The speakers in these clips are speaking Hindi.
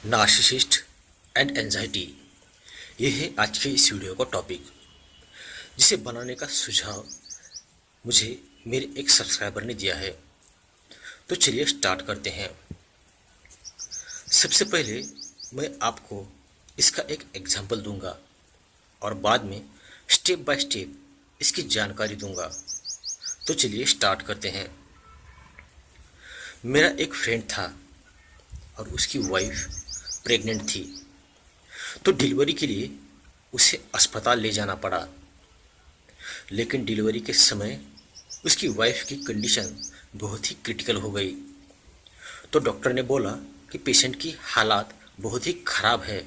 नार्सिसिस्ट एंड एंजाइटी, ये है आज के इस वीडियो का टॉपिक, जिसे बनाने का सुझाव मुझे मेरे एक सब्सक्राइबर ने दिया है। तो चलिए स्टार्ट करते हैं। सबसे पहले मैं आपको इसका एक एग्जांपल दूंगा और बाद में स्टेप बाय स्टेप इसकी जानकारी दूंगा। तो चलिए स्टार्ट करते हैं। मेरा एक फ्रेंड था और उसकी वाइफ प्रेग्नेंट थी, तो डिलीवरी के लिए उसे अस्पताल ले जाना पड़ा। लेकिन डिलीवरी के समय उसकी वाइफ की कंडीशन बहुत ही क्रिटिकल हो गई। तो डॉक्टर ने बोला कि पेशेंट की हालात बहुत ही खराब है,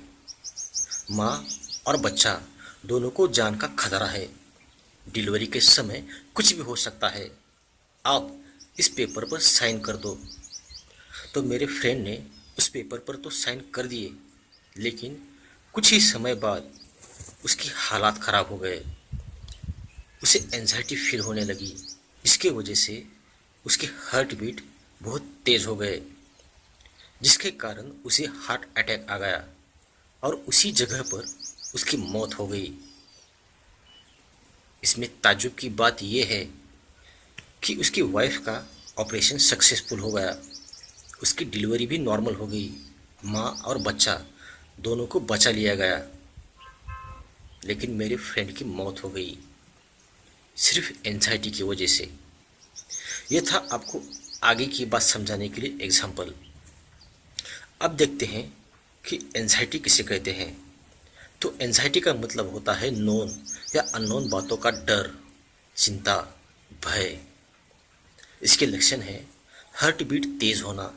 माँ और बच्चा दोनों को जान का खतरा है, डिलीवरी के समय कुछ भी हो सकता है, आप इस पेपर पर साइन कर दो। तो मेरे फ्रेंड ने उस पेपर पर तो साइन कर दिए, लेकिन कुछ ही समय बाद उसकी हालात ख़राब हो गए। उसे एंजाइटी फील होने लगी, जिसके वजह से उसके हार्ट बीट बहुत तेज़ हो गए, जिसके कारण उसे हार्ट अटैक आ गया और उसी जगह पर उसकी मौत हो गई। इसमें ताज्जुब की बात यह है कि उसकी वाइफ का ऑपरेशन सक्सेसफुल हो गया, उसकी डिलीवरी भी नॉर्मल हो गई, माँ और बच्चा दोनों को बचा लिया गया। लेकिन मेरे फ्रेंड की मौत हो गई सिर्फ एंजाइटी की वजह से। यह था आपको आगे की बात समझाने के लिए एग्जाम्पल। अब देखते हैं कि एंजाइटी किसे कहते हैं। तो एंजाइटी का मतलब होता है नोन या अननोन बातों का डर, चिंता, भय। इसके लक्षण है हार्ट बीट तेज होना,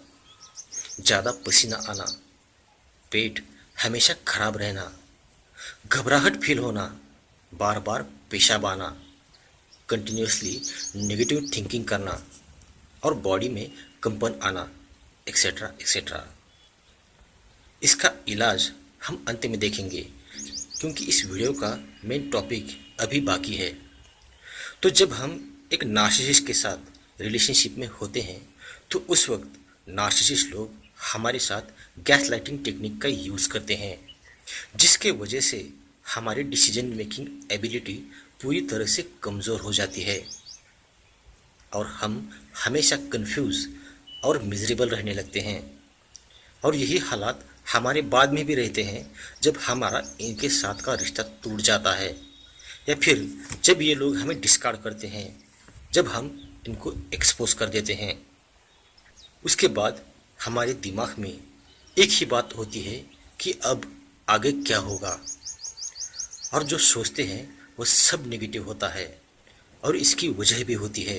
ज़्यादा पसीना आना, पेट हमेशा खराब रहना, घबराहट फील होना, बार बार पेशाब आना, कंटिन्यूसली नेगेटिव थिंकिंग करना और बॉडी में कंपन आना, एक्सेट्रा एक्सेट्रा। इसका इलाज हम अंत में देखेंगे, क्योंकि इस वीडियो का मेन टॉपिक अभी बाकी है। तो जब हम एक नार्सिसिस्ट के साथ रिलेशनशिप में होते हैं, तो उस वक्त नार्सिसिस्ट लोग हमारे साथ गैस लाइटिंग टेक्निक का यूज़ करते हैं, जिसके वजह से हमारी डिसीजन मेकिंग एबिलिटी पूरी तरह से कमज़ोर हो जाती है और हम हमेशा कंफ्यूज और मिजरेबल रहने लगते हैं। और यही हालात हमारे बाद में भी रहते हैं, जब हमारा इनके साथ का रिश्ता टूट जाता है या फिर जब ये लोग हमें डिस्कार्ड करते हैं, जब हम इनको एक्सपोज कर देते हैं। उसके बाद हमारे दिमाग में एक ही बात होती है कि अब आगे क्या होगा, और जो सोचते हैं वो सब नेगेटिव होता है। और इसकी वजह भी होती है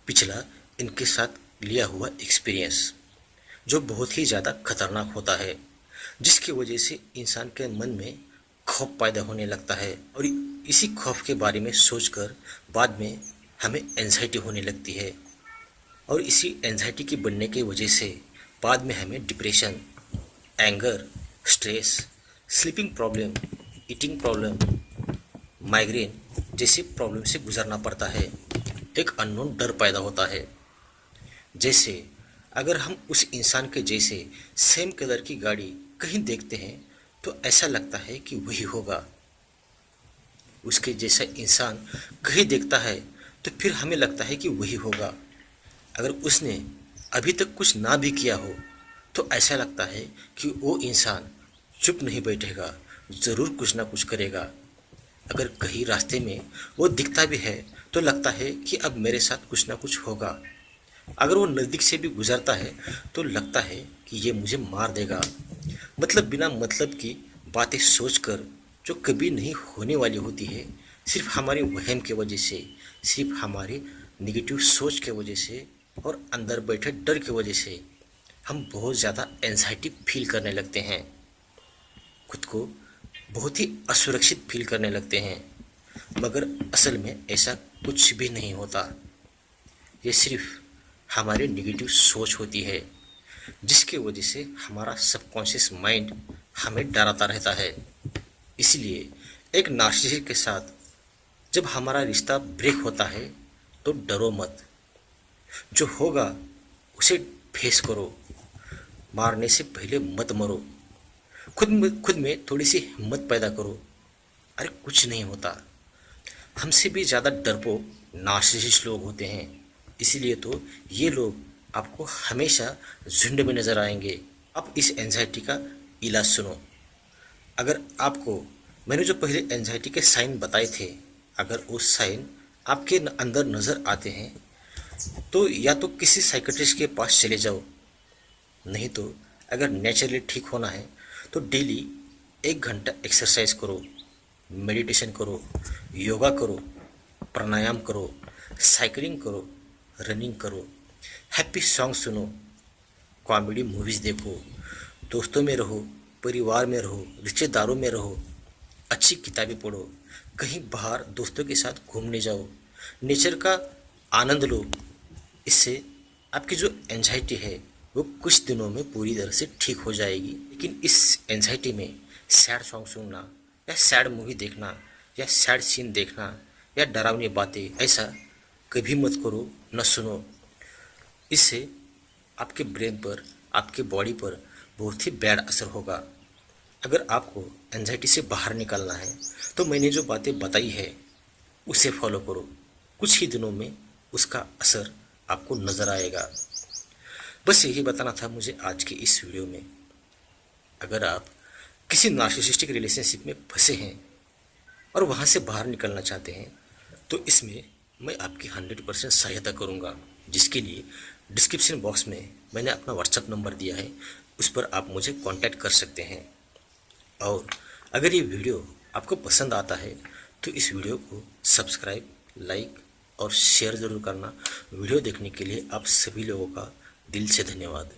पिछला इनके साथ लिया हुआ एक्सपीरियंस, जो बहुत ही ज़्यादा खतरनाक होता है, जिसकी वजह से इंसान के मन में खौफ पैदा होने लगता है और इसी खौफ के बारे में सोचकर बाद में हमें एंजाइटी होने लगती है। और इसी एंजाइटी की बढ़ने की वजह से बाद में हमें depression, anger, stress, sleeping problem, eating problem, migraine जैसी प्रॉब्लम से गुजरना पड़ता है। एक अननोन डर पैदा होता है, जैसे अगर हम उस इंसान के जैसे सेम कलर की गाड़ी कहीं देखते हैं तो ऐसा लगता है कि वही होगा। उसके जैसा इंसान कहीं देखता है तो फिर हमें लगता है कि वही होगा। अगर उसने अभी तक कुछ ना भी किया हो तो ऐसा लगता है कि वो इंसान चुप नहीं बैठेगा, ज़रूर कुछ ना कुछ करेगा। अगर कहीं रास्ते में वो दिखता भी है तो लगता है कि अब मेरे साथ कुछ ना कुछ होगा। अगर वो नज़दीक से भी गुजरता है तो लगता है कि ये मुझे मार देगा। मतलब बिना मतलब की बातें सोचकर जो कभी नहीं होने वाली होती है, सिर्फ हमारे वहम के वजह से, सिर्फ हमारे निगेटिव सोच के वजह से और अंदर बैठे डर की वजह से हम बहुत ज़्यादा एंजाइटी फील करने लगते हैं, खुद को बहुत ही असुरक्षित फील करने लगते हैं। मगर असल में ऐसा कुछ भी नहीं होता। ये सिर्फ हमारी नेगेटिव सोच होती है, जिसके वजह से हमारा सबकॉन्शियस माइंड हमें डराता रहता है। इसलिए एक नार्सिसिस्ट के साथ जब हमारा रिश्ता ब्रेक होता है तो डरो मत, जो होगा उसे फेस करो, मारने से पहले मत मरो। खुद में थोड़ी सी हिम्मत पैदा करो। अरे कुछ नहीं होता। हमसे भी ज़्यादा डरपोक नार्सिसिस्ट लोग होते हैं, इसीलिए तो ये लोग आपको हमेशा झुंड में नज़र आएंगे। अब इस एंजाइटी का इलाज सुनो। अगर आपको मैंने जो पहले एंजाइटी के साइन बताए थे, अगर वो साइन आपके अंदर नज़र आते हैं तो या तो किसी साइकेट्रिस्ट के पास चले जाओ, नहीं तो अगर नेचुरली ठीक होना है तो डेली 1 घंटा एक्सरसाइज करो, मेडिटेशन करो, योगा करो, प्राणायाम करो, साइकिलिंग करो, रनिंग करो, हैप्पी सॉन्ग सुनो, कॉमेडी मूवीज़ देखो, दोस्तों में रहो, परिवार में रहो, रिश्तेदारों में रहो, अच्छी किताबें पढ़ो, कहीं बाहर दोस्तों के साथ घूमने जाओ, नेचर का आनंद लो। इससे आपकी जो एंजाइटी है वो कुछ दिनों में पूरी तरह से ठीक हो जाएगी। लेकिन इस एंजाइटी में सैड सॉन्ग सुनना या सैड मूवी देखना या सैड सीन देखना या डरावनी बातें, ऐसा कभी मत करो, न सुनो। इससे आपके ब्रेन पर, आपके बॉडी पर बहुत ही बैड असर होगा। अगर आपको एंजाइटी से बाहर निकलना है तो मैंने जो बातें बताई है उसे फॉलो करो, कुछ ही दिनों में उसका असर आपको नज़र आएगा। बस यही बताना था मुझे आज के इस वीडियो में। अगर आप किसी नार्सिसिस्टिक रिलेशनशिप में फंसे हैं और वहाँ से बाहर निकलना चाहते हैं तो इसमें मैं आपकी 100% सहायता करूँगा, जिसके लिए डिस्क्रिप्शन बॉक्स में मैंने अपना व्हाट्सएप नंबर दिया है, उस पर आप मुझे कांटेक्ट कर सकते हैं। और अगर ये वीडियो आपको पसंद आता है तो इस वीडियो को सब्सक्राइब, लाइक और शेयर ज़रूर करना। वीडियो देखने के लिए आप सभी लोगों का दिल से धन्यवाद।